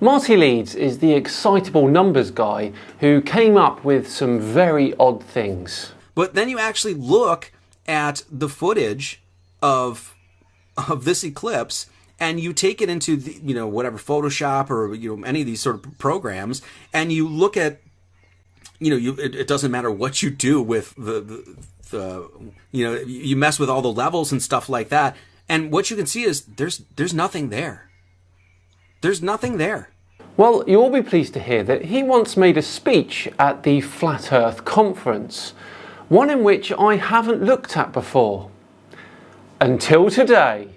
Marty Leeds is the excitable numbers guy who came up with some very odd things. But then you actually look at the footage of this eclipse, and you take it into the, whatever Photoshop or any of these sort of programs, and you look at it doesn't matter what you do with the you mess with all the levels and stuff like that, and what you can see is there's nothing there. There's nothing there. Well, you'll be pleased to hear that he once made a speech at the Flat Earth Conference, one in which I haven't looked at before. Until today.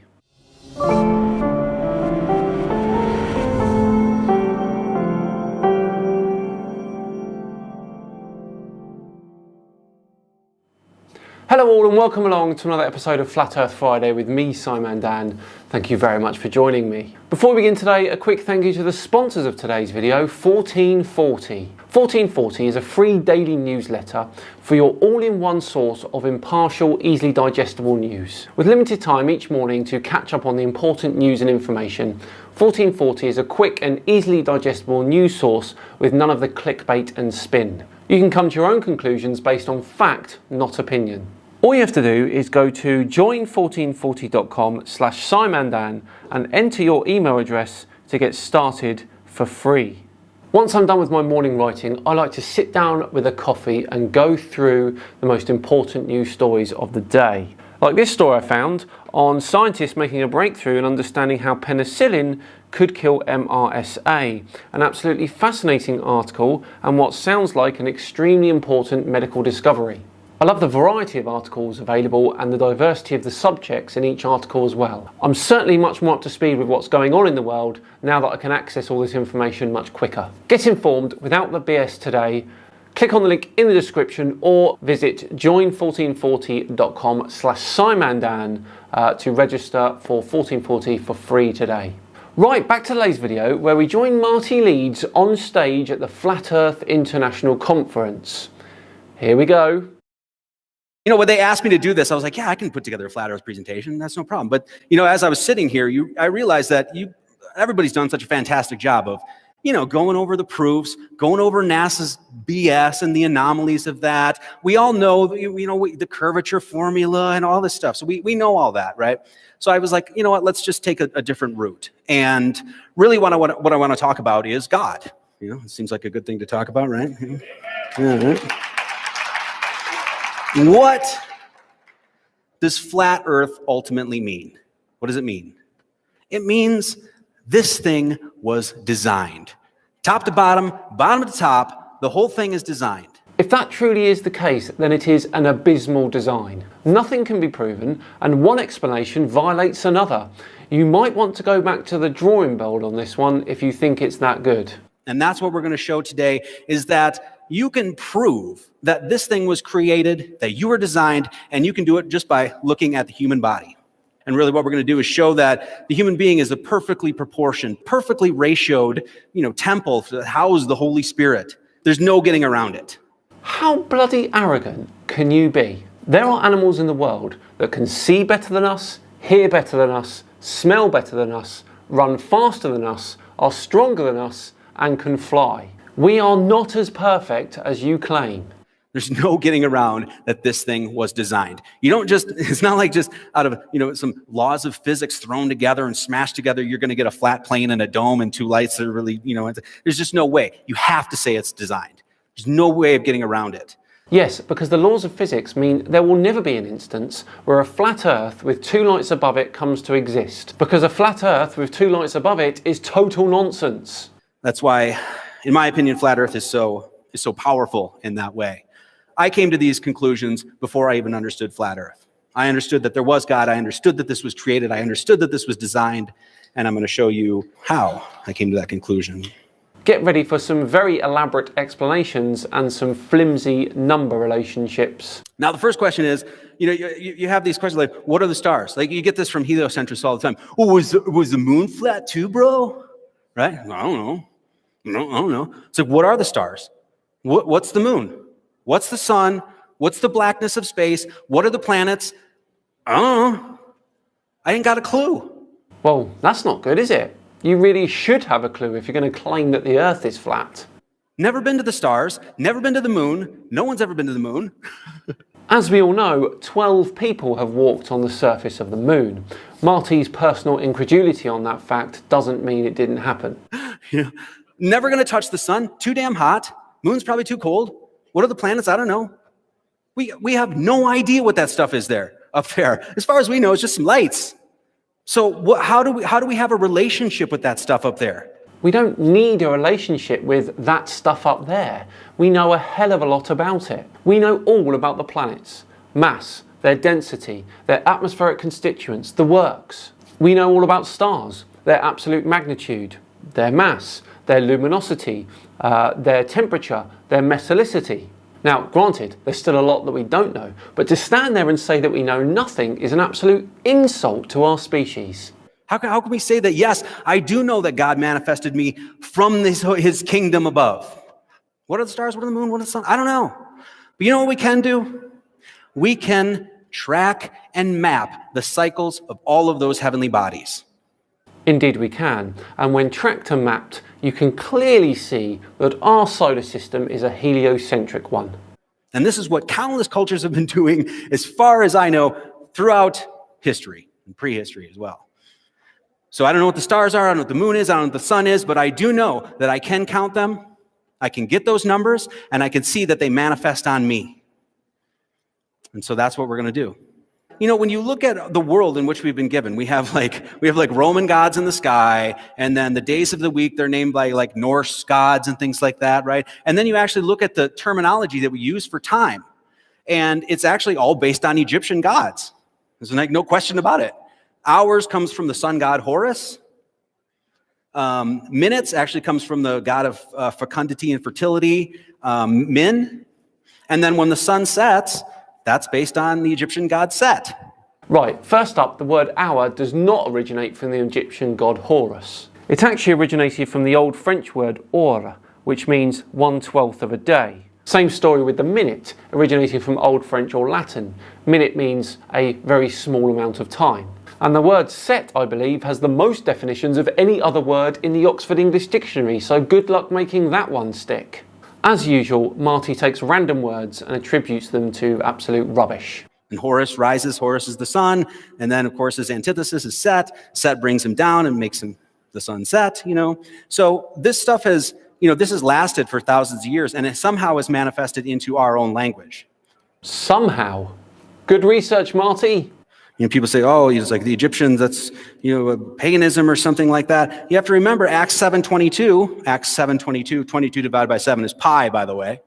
Hello all and welcome along to another episode of Flat Earth Friday with me, Simon Dan. Thank you very much for joining me. Before we begin today, a quick thank you to the sponsors of today's video, 1440. 1440 is a free daily newsletter for your all-in-one source of impartial, easily digestible news. With limited time each morning to catch up on the important news and information, 1440 is a quick and easily digestible news source with none of the clickbait and spin. You can come to your own conclusions based on fact, not opinion. All you have to do is go to join1440.com/simondan and enter your email address to get started for free. Once I'm done with my morning writing, I like to sit down with a coffee and go through the most important news stories of the day. Like this story I found on scientists making a breakthrough in understanding how penicillin could kill MRSA. An absolutely fascinating article and what sounds like an extremely important medical discovery. I love the variety of articles available and the diversity of the subjects in each article as well. I'm certainly much more up to speed with what's going on in the world now that I can access all this information much quicker. Get informed without the BS today. Click on the link in the description or visit join1440.com/simondan to register for 1440 for free today. Right, back to today's video where we join Marty Leeds on stage at the Flat Earth International Conference. Here we go. When they asked me to do this, I was like, yeah, I can put together a Flat Earth presentation. That's no problem. But, as I was sitting here, I realized that everybody's done such a fantastic job of, going over the proofs, going over NASA's BS and the anomalies of that. We all know, the curvature formula and all this stuff. So we know all that, right? So I was like, you know what, let's just take a different route. And really what I want to talk about is God. It seems like a good thing to talk about, right? Yeah, right? What does flat Earth ultimately mean? What does it mean? It means this thing was designed. Top to bottom, bottom to top, the whole thing is designed. If that truly is the case, then it is an abysmal design. Nothing can be proven, and one explanation violates another. You might want to go back to the drawing board on this one if you think it's that good. And that's what we're going to show today, is that you can prove that this thing was created, that you were designed, and you can do it just by looking at the human body. And really what we're going to do is show that the human being is a perfectly proportioned, perfectly ratioed, temple that houses the Holy Spirit. There's no getting around it. How bloody arrogant can you be? There are animals in the world that can see better than us, hear better than us, smell better than us, run faster than us, are stronger than us, and can fly. We are not as perfect as you claim. There's no getting around that this thing was designed. It's not like just out of, some laws of physics thrown together and smashed together, you're going to get a flat plane and a dome and two lights that are really, there's just no way. You have to say it's designed. There's no way of getting around it. Yes, because the laws of physics mean there will never be an instance where a flat Earth with two lights above it comes to exist. Because a flat Earth with two lights above it is total nonsense. That's why, in my opinion, flat Earth is so powerful in that way. I came to these conclusions before I even understood flat Earth. I understood that there was God. I understood that this was created. I understood that this was designed. And I'm going to show you how I came to that conclusion. Get ready for some very elaborate explanations and some flimsy number relationships. Now, the first question is, you have these questions like, what are the stars? Like, you get this from heliocentrists all the time. Oh, was the moon flat too, bro? Right? I don't know. No, I don't know. It's like, what are the stars? What's the moon? What's the sun? What's the blackness of space? What are the planets? I don't know. I ain't got a clue. Well, that's not good, is it? You really should have a clue if you're going to claim that the Earth is flat. Never been to the stars, never been to the moon. No one's ever been to the moon. As we all know, 12 people have walked on the surface of the moon. Marty's personal incredulity on that fact doesn't mean it didn't happen. Yeah. Never going to touch the sun. Too damn hot. Moon's probably too cold. What are the planets? I don't know. We have no idea what that stuff is there, up there. As far as we know, it's just some lights. So how do we have a relationship with that stuff up there? We don't need a relationship with that stuff up there. We know a hell of a lot about it. We know all about the planets, mass, their density, their atmospheric constituents, the works. We know all about stars, their absolute magnitude, their mass, their luminosity, their temperature, their metallicity. Now, granted, there's still a lot that we don't know, but to stand there and say that we know nothing is an absolute insult to our species. How can we say that, yes, I do know that God manifested me from his kingdom above? What are the stars? What are the moon? What are the sun? I don't know. But you know what we can do? We can track and map the cycles of all of those heavenly bodies. Indeed we can. And when tracked and mapped, you can clearly see that our solar system is a heliocentric one. And this is what countless cultures have been doing, as far as I know, throughout history and prehistory as well. So I don't know what the stars are, I don't know what the moon is, I don't know what the sun is, but I do know that I can count them, I can get those numbers, and I can see that they manifest on me. And so that's what we're going to do. You know, when you look at the world in which we've been given, we have like Roman gods in the sky, and then the days of the week, they're named by like Norse gods and things like that, right? And then you actually look at the terminology that we use for time, and it's actually all based on Egyptian gods. There's like no question about it. Hours comes from the sun god Horus. Minutes actually comes from the god of fecundity and fertility, Min. And then when the sun sets, that's based on the Egyptian god Set. Right, first up, the word hour does not originate from the Egyptian god Horus. It actually originated from the old French word heure, which means 1/12 of a day. Same story with the minute, originating from Old French or Latin. Minute means a very small amount of time. And the word set, I believe, has the most definitions of any other word in the Oxford English Dictionary, so good luck making that one stick. As usual, Marty takes random words and attributes them to absolute rubbish. And Horus rises, Horus is the sun, and then of course his antithesis is Set. Set brings him down and makes him the sun set, you know. So this stuff has, this has lasted for thousands of years, and it somehow is manifested into our own language. Somehow. Good research, Marty. People say, oh, it's like the Egyptians, that's, paganism or something like that. You have to remember Acts 7:22, 22 divided by 7 is pi, by the way.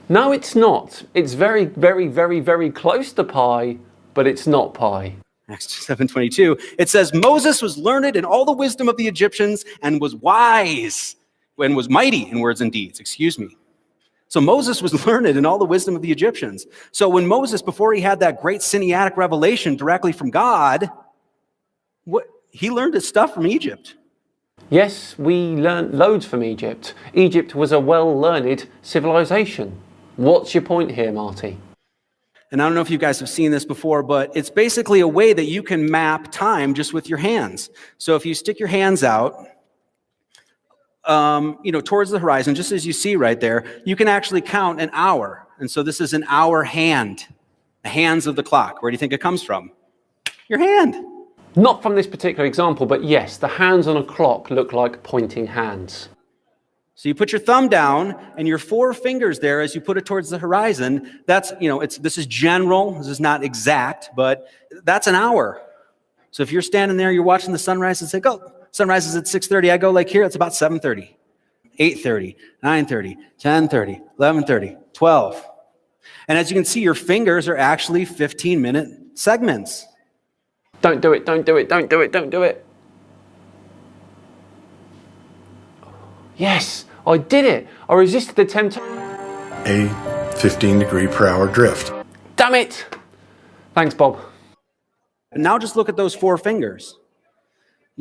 No, it's not. It's very, very, very, very close to pi, but it's not pi. Acts 7:22, it says, Moses was learned in all the wisdom of the Egyptians and was wise and was mighty in words and deeds. So Moses was learned in all the wisdom of the Egyptians. So when Moses, before he had that great Sinaitic revelation directly from God, he learned his stuff from Egypt. Yes, we learned loads from Egypt. Egypt was a well-learned civilization. What's your point here, Marty? And I don't know if you guys have seen this before, but it's basically a way that you can map time just with your hands. So if you stick your hands out, towards the horizon, just as you see right there, you can actually count an hour. And so this is an hour hand, the hands of the clock. Where do you think it comes from? Your hand. Not from this particular example, but yes, the hands on a clock look like pointing hands. So you put your thumb down and your 4 fingers there as you put it towards the horizon. That's, this is general, this is not exact, but that's an hour. So if you're standing there, you're watching the sunrise and say, go. Sunrise is at 6:30. I go like here, it's about 7:30, 8:30, 9:30, 10:30, 11:30, 12. And as you can see, your fingers are actually 15-minute segments. Don't do it, don't do it, don't do it, don't do it. Yes, I did it. I resisted the temptation. A 15-degree-per-hour drift. Damn it. Thanks, Bob. And now just look at those 4 fingers.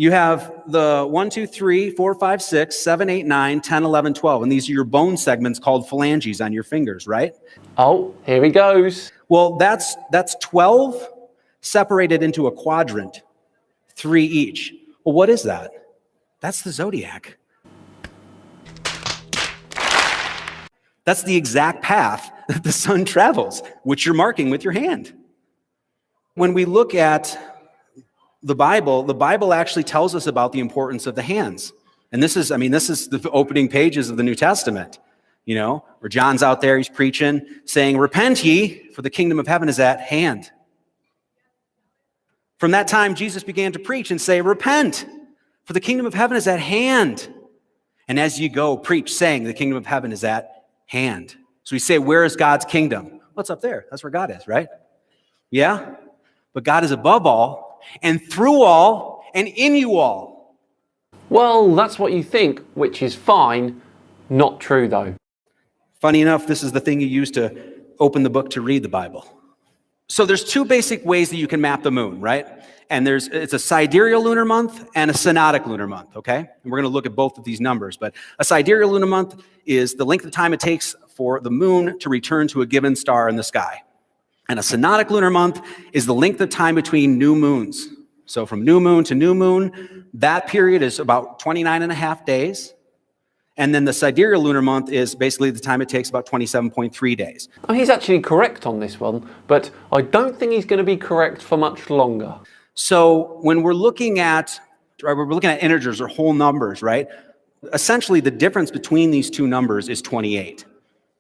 You have the 1, 2, 3, 4, 5, 6, 7, 8, 9, 10, 11, 12. And these are your bone segments called phalanges on your fingers, right? Oh, here he goes. Well, that's 12 separated into a quadrant, 3 each. Well, what is that? That's the zodiac. That's the exact path that the sun travels, which you're marking with your hand. When we look at the Bible actually tells us about the importance of the hands. And this is the opening pages of the New Testament, where John's out there, he's preaching, saying, "Repent ye, for the kingdom of heaven is at hand." From that time, Jesus began to preach and say, "Repent, for the kingdom of heaven is at hand." And as you go, preach, saying, "The kingdom of heaven is at hand." So we say, where is God's kingdom? What's up there? That's where God is, right? Yeah? But God is above all, and through all, and in you all. Well, that's what you think, which is fine. Not true, though. Funny enough, this is the thing you use to open the book to read the Bible. So there's two basic ways that you can map the moon, right? And it's a sidereal lunar month and a synodic lunar month, okay? And we're going to look at both of these numbers. But a sidereal lunar month is the length of time it takes for the moon to return to a given star in the sky. And a synodic lunar month is the length of time between new moons. So from new moon to new moon, that period is about 29 and a half days. And then the sidereal lunar month is basically the time it takes, about 27.3 days. Oh, he's actually correct on this one, but I don't think he's going to be correct for much longer. So when we're looking at integers or whole numbers, right? Essentially, the difference between these two numbers is 28.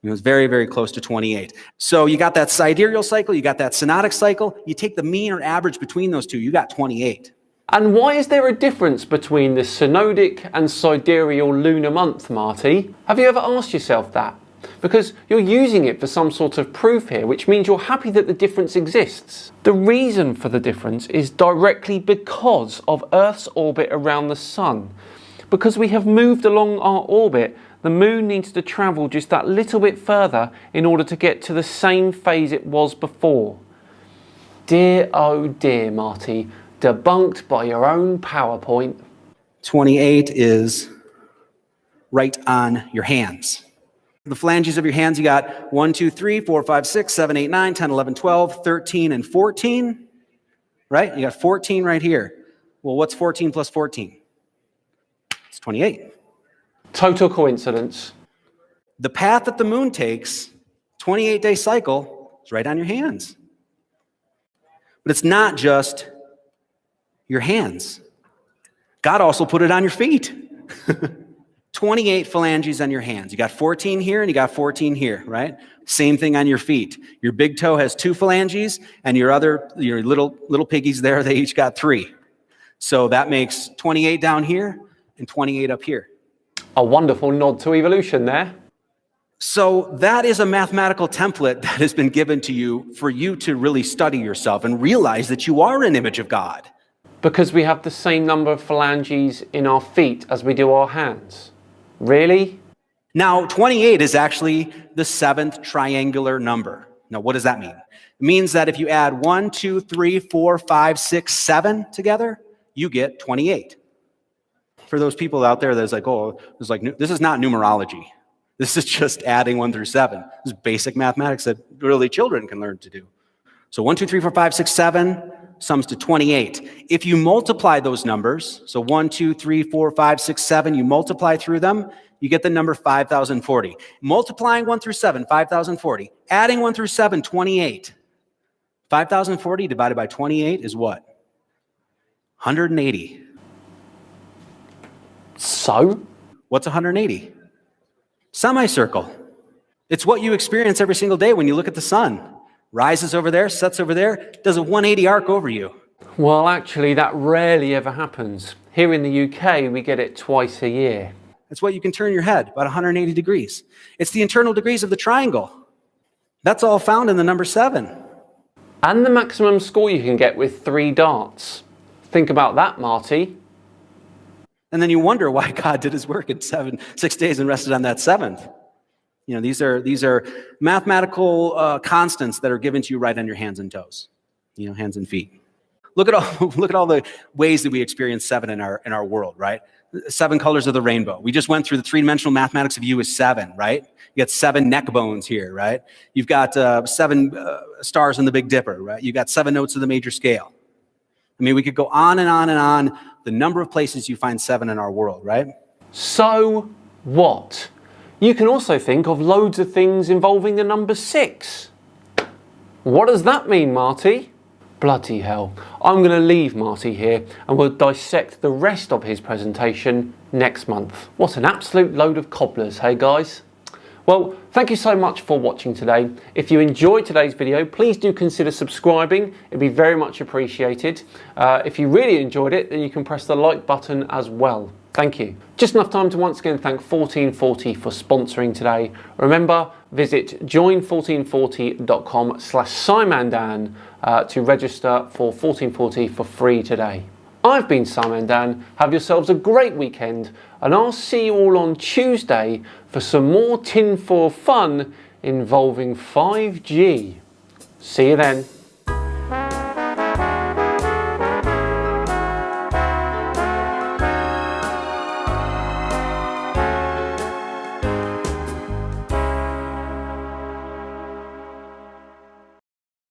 It's very, very close to 28. So you got that sidereal cycle, you got that synodic cycle. You take the mean or average between those two, you got 28. And why is there a difference between the synodic and sidereal lunar month, Marty? Have you ever asked yourself that? Because you're using it for some sort of proof here, which means you're happy that the difference exists. The reason for the difference is directly because of Earth's orbit around the sun. Because we have moved along our orbit, the moon needs to travel just that little bit further in order to get to the same phase it was before. Dear, oh dear, Marty. Debunked by your own PowerPoint. 28 is right on your hands. The phalanges of your hands, you got 1, 2, 3, 4, 5, 6, 7, 8, 9, 10, 11, 12, 13, and 14. Right? You got 14 right here. Well, what's 14 plus 14? It's 28. Total coincidence. The path that the moon takes, 28-day cycle, is right on your hands. But it's not just your hands. God also put it on your feet. 28 phalanges on your hands. You got 14 here and you got 14 here, right? Same thing on your feet. Your big toe has 2 phalanges, and your little piggies there, they each got 3. So that makes 28 down here and 28 up here. A wonderful nod to evolution there. So that is a mathematical template that has been given to you for you to really study yourself and realize that you are an image of God. Because we have the same number of phalanges in our feet as we do our hands. Really? Now, 28 is actually the 7th triangular number. Now, what does that mean? It means that if you add 1, 2, 3, 4, 5, 6, 7 together, you get 28. For those people out there that's like, oh, this is not numerology. This is just adding 1 through 7. This is basic mathematics that really children can learn to do. So 1, 2, 3, 4, 5, 6, 7 sums to 28. If you multiply those numbers, so 1, 2, 3, 4, 5, 6, 7, you multiply through them, you get the number 5,040. Multiplying 1 through 7, 5,040. Adding 1 through 7, 28. 5,040 divided by 28 is what? 180. So? What's 180? Semicircle. It's what you experience every single day when you look at the sun. Rises over there, sets over there, does a 180 arc over you. Well, actually, that rarely ever happens. Here in the UK, we get it twice a year. It's what you can turn your head, about 180 degrees. It's the internal degrees of the triangle. That's all found in the number 7. And the maximum score you can get with 3 darts. Think about that, Marty. And then you wonder why God did his work in 6 days and rested on that 7th. These are mathematical constants that are given to you right on your hands and toes, hands and feet. Look at all the ways that we experience 7 in our world, right? 7 colors of the rainbow. We just went through the 3-dimensional mathematics of U is 7, right? You got 7 neck bones here, right? You've got 7 stars in the Big Dipper, right? You've got 7 notes of the major scale. I mean, we could go on and on and on the number of places you find 7 in our world, right? So what? You can also think of loads of things involving the number 6. What does that mean, Marty? Bloody hell. I'm going to leave Marty here and we'll dissect the rest of his presentation next month. What an absolute load of cobblers, hey guys? Well, thank you so much for watching today. If you enjoyed today's video, please do consider subscribing. It'd be very much appreciated. If you really enjoyed it, then you can press the like button as well. Thank you. Just enough time to once again thank 1440 for sponsoring today. Remember, visit join1440.com/Simandan to register for 1440 for free today. I've been Simandan. Have yourselves a great weekend, and I'll see you all on Tuesday for some more tinfoil fun involving 5G. See you then.